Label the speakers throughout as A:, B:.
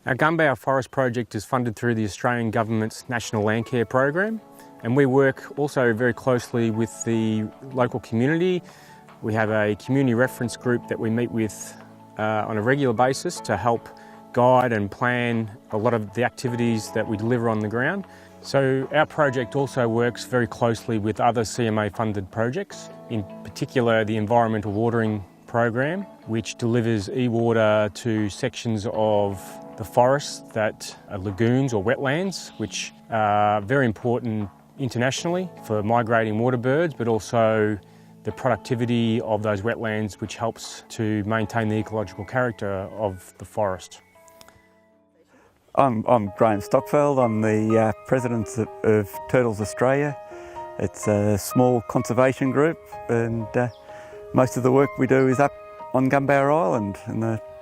A: Our Gunbower Forest project is funded through the Australian Government's National Landcare program, and we work also very closely with the local community. We have a community reference group that we meet with on a regular basis to help guide and plan a lot of the activities that we deliver on the ground. So our project also works very closely with other CMA funded projects, in particular the Environmental Watering program, which delivers e-water to sections of the forest that are lagoons or wetlands, which are very important internationally for migrating water birds, but also the productivity of those wetlands, which helps to maintain the ecological character of the forest.
B: I'm Graham Stockfeld. I'm the President of Turtles Australia. It's a small conservation group, and most of the work we do is up on Gunbower Island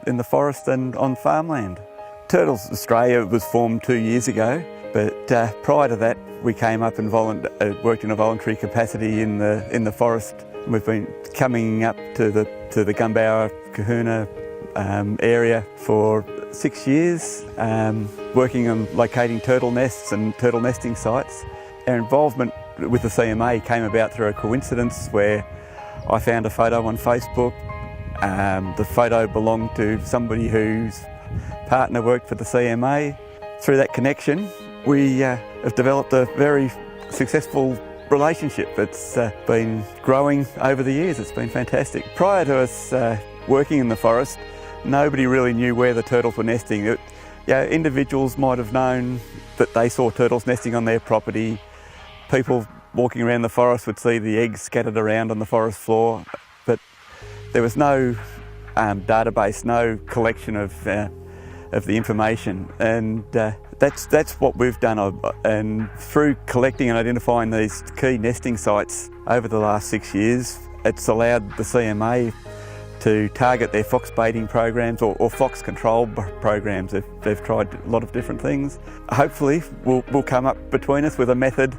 B: in the forest and on farmland. Turtles Australia was formed 2 years ago, but prior to that we came up and worked in a voluntary capacity in the forest. We've been coming up to the Gunbower Kahuna area for 6 years, working on locating turtle nests and turtle nesting sites. Our involvement with the CMA came about through a coincidence where I found a photo on Facebook. The photo belonged to somebody whose partner worked for the CMA. Through that connection, we have developed a very successful relationship. It's been growing over the years. It's been fantastic. Prior to us working in the forest, nobody really knew where the turtles were nesting. Individuals might have known that they saw turtles nesting on their property. People walking around the forest would see the eggs scattered around on the forest floor, but there was no database, no collection of the information, and that's what we've done. And through collecting and identifying these key nesting sites over the last 6 years, it's allowed the CMA to target their fox baiting programs or fox control programs. They've tried a lot of different things. Hopefully we'll come up between us with a method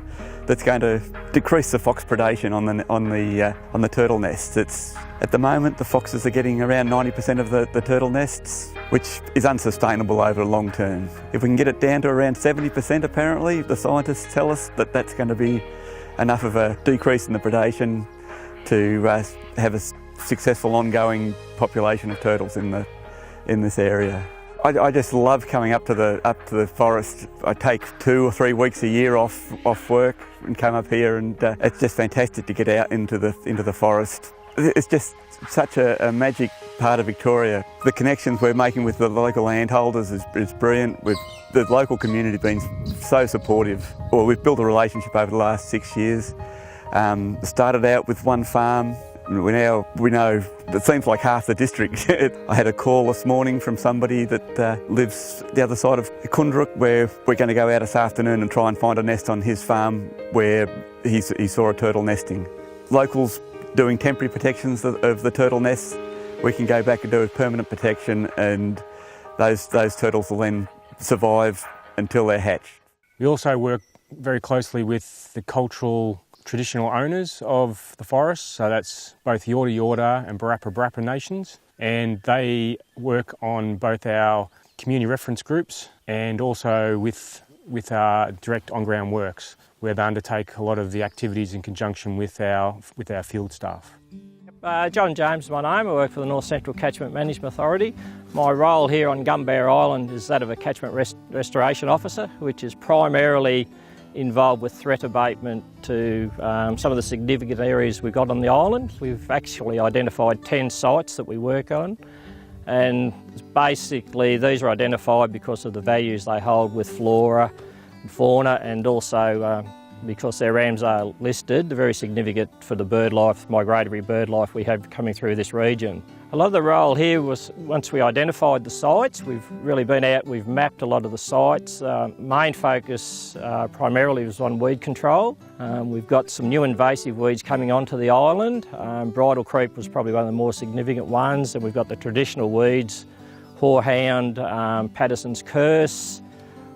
B: that's going to decrease the fox predation on the turtle nests. At the moment the foxes are getting around 90% of the turtle nests, which is unsustainable over the long term. If we can get it down to around 70%, apparently the scientists tell us that that's going to be enough of a decrease in the predation to have a successful ongoing population of turtles in this area. I just love coming up to the forest. I take 2 or 3 weeks a year off work and come up here, and it's just fantastic to get out into the forest. It's just such a magic part of Victoria. The connections we're making with the local landholders is brilliant. The local community been so supportive. Well, we've built a relationship over the last 6 years. Started out with one farm. We know it seems like half the district. I had a call this morning from somebody that lives the other side of Kundruk, where we're going to go out this afternoon and try and find a nest on his farm where he saw a turtle nesting. Locals doing temporary protections of the turtle nests. We can go back and do a permanent protection, and those turtles will then survive until they're hatched.
A: We also work very closely with the traditional owners of the forest, so that's both Yorta Yorta and Barappa Barappa nations, and they work on both our community reference groups and also with our direct on-ground works, where they undertake a lot of the activities in conjunction with our field staff.
C: John James is my name. I work for the North Central Catchment Management Authority. My role here on Gunbower Island is that of a catchment restoration officer, which is primarily involved with threat abatement to some of the significant areas we've got on the island. We've actually identified 10 sites that we work on, and basically these are identified because of the values they hold with flora and fauna, and also because their RAMs are listed, they're very significant for the bird life, migratory bird life we have coming through this region. A lot of the role here was, once we identified the sites, we've really been out, we've mapped a lot of the sites. Main focus primarily was on weed control. We've got some new invasive weeds coming onto the island. Bridal creep was probably one of the more significant ones, and we've got the traditional weeds, horehound, Patterson's curse.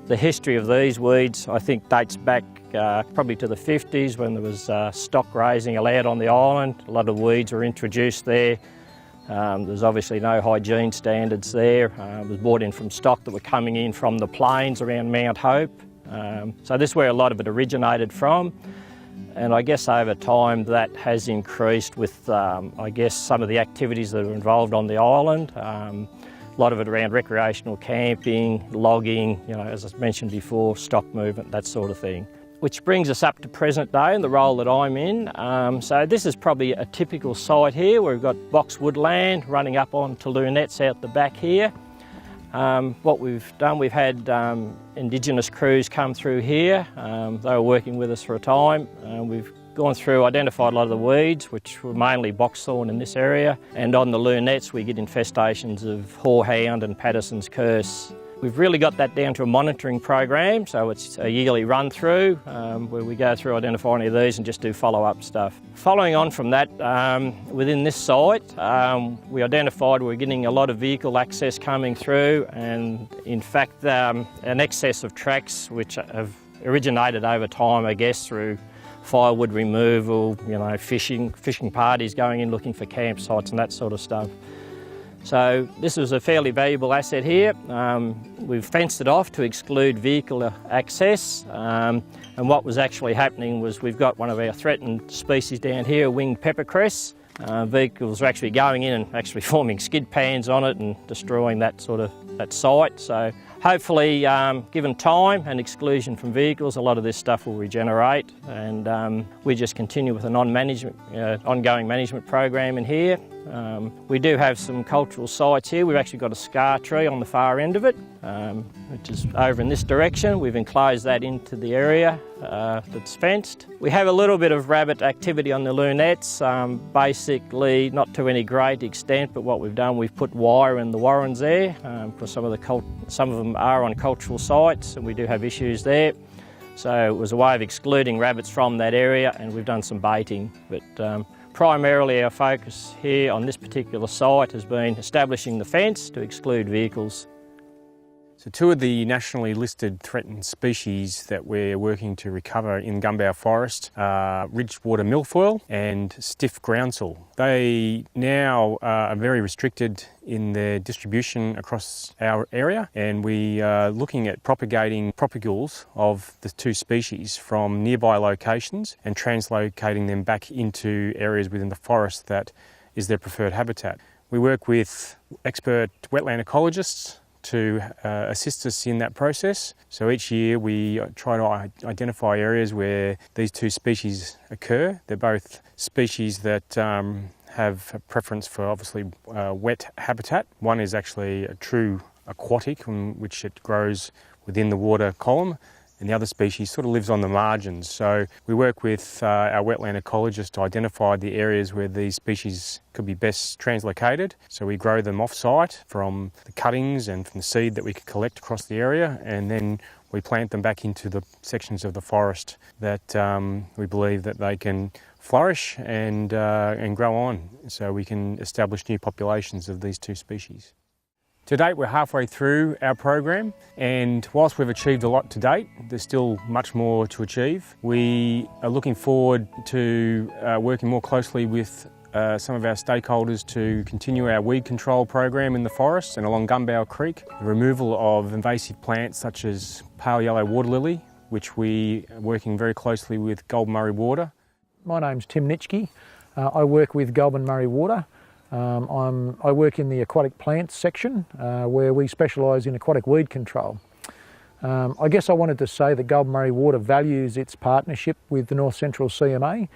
C: The history of these weeds, I think, dates back probably to the 50s, when there was stock grazing allowed on the island. A lot of weeds were introduced there. There's obviously no hygiene standards there. It was brought in from stock that were coming in from the plains around Mount Hope. So this is where a lot of it originated from. And I guess over time that has increased with, I guess, some of the activities that are involved on the island. A lot of it around recreational camping, logging, as I mentioned before, stock movement, that sort of thing. Which brings us up to present day and the role that I'm in. So this is probably a typical site here where we've got boxwood land running up onto lunettes out the back here. What we've done, we've had Indigenous crews come through here. They were working with us for a time. We've gone through, identified a lot of the weeds, which were mainly boxthorn in this area. And on the lunettes we get infestations of horehound and Patterson's curse. We've really got that down to a monitoring program, so it's a yearly run through where we go through, identify any of these and just do follow-up stuff. Following on from that, within this site, we identified we're getting a lot of vehicle access coming through, and in fact an excess of tracks which have originated over time, I guess, through firewood removal, fishing parties going in looking for campsites and that sort of stuff. So this was a fairly valuable asset here. We've fenced it off to exclude vehicle access, and what was actually happening was we've got one of our threatened species down here, winged peppercress. Vehicles are actually going in and actually forming skid pans on it and destroying that site. So hopefully, given time and exclusion from vehicles, a lot of this stuff will regenerate, and we just continue with an ongoing management program in here. We do have some cultural sites here. We've actually got a scar tree on the far end of it, which is over in this direction. We've enclosed that into the area that's fenced. We have a little bit of rabbit activity on the lunettes, basically not to any great extent, but what we've done, we've put wire in the warrens there, because some of them are on cultural sites and we do have issues there. So it was a way of excluding rabbits from that area, and we've done some baiting. But primarily our focus here on this particular site has been establishing the fence to exclude vehicles.
A: So two of the nationally listed threatened species that we're working to recover in Gunbower Forest are ridgewater milfoil and stiff groundsel. They now are very restricted in their distribution across our area, and we are looking at propagating propagules of the two species from nearby locations and translocating them back into areas within the forest that is their preferred habitat. We work with expert wetland ecologists to assist us in that process. So each year we try to identify areas where these two species occur. They're both species that have a preference for obviously wet habitat. One is actually a true aquatic, in which it grows within the water column, and the other species sort of lives on the margins. So we work with our wetland ecologists to identify the areas where these species could be best translocated. So we grow them off-site from the cuttings and from the seed that we could collect across the area, and then we plant them back into the sections of the forest that we believe that they can flourish and grow on, so we can establish new populations of these two species. To date, we're halfway through our program, and whilst we've achieved a lot to date, there's still much more to achieve. We are looking forward to working more closely with some of our stakeholders to continue our weed control program in the forest and along Gunbower Creek, the removal of invasive plants such as pale yellow water lily, which we are working very closely with Goulburn Murray Water.
D: My name's Tim Nitschke. I work with Goulburn Murray Water. I work in the aquatic plants section where we specialise in aquatic weed control. I guess I wanted to say that Goulburn Murray Water values its partnership with the North Central CMA.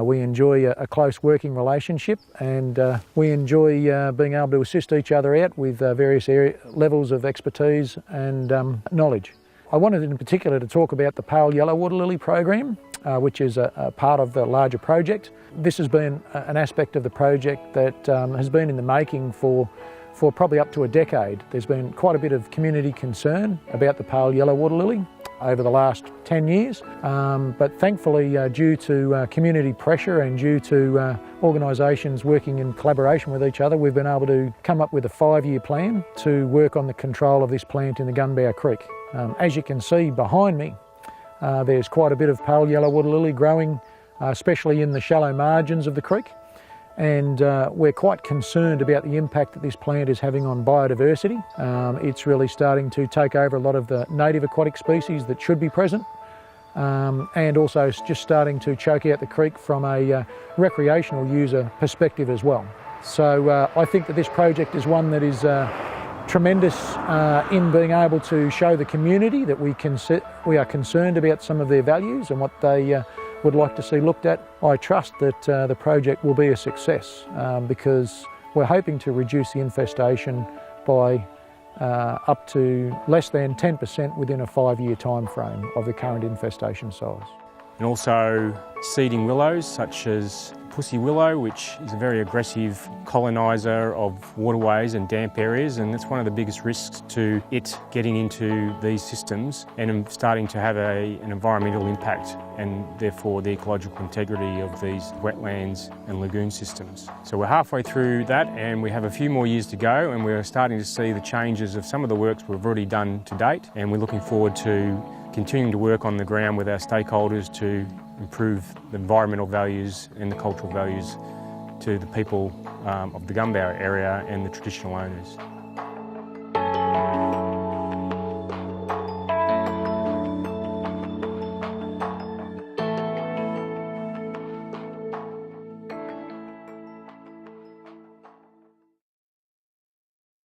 D: We enjoy a close working relationship, and we enjoy being able to assist each other out with various levels of expertise and knowledge. I wanted in particular to talk about the pale yellow water lily program, which is a part of the larger project. This has been an aspect of the project that has been in the making for probably up to a decade. There's been quite a bit of community concern about the pale yellow water lily over the last 10 years, but thankfully due to community pressure and due to organisations working in collaboration with each other, we've been able to come up with a 5-year plan to work on the control of this plant in the Gunbower Creek. As you can see behind me, there's quite a bit of pale yellow water lily growing, especially in the shallow margins of the creek. And we're quite concerned about the impact that this plant is having on biodiversity. It's really starting to take over a lot of the native aquatic species that should be present, and also just starting to choke out the creek from a recreational user perspective as well. So I think that this project is one that is tremendous in being able to show the community that we are concerned about some of their values and what they would like to see looked at. I trust that the project will be a success because we're hoping to reduce the infestation by up to less than 10% within a 5-year time frame of the current infestation size.
A: And also seeding willows such as pussy willow, which is a very aggressive coloniser of waterways and damp areas, and that's one of the biggest risks to it getting into these systems and starting to have an environmental impact and therefore the ecological integrity of these wetlands and lagoon systems. So we're halfway through that and we have a few more years to go, and we're starting to see the changes of some of the works we've already done to date, and we're looking forward to continuing to work on the ground with our stakeholders to improve the environmental values and the cultural values to the people of the Gunbower area and the traditional owners.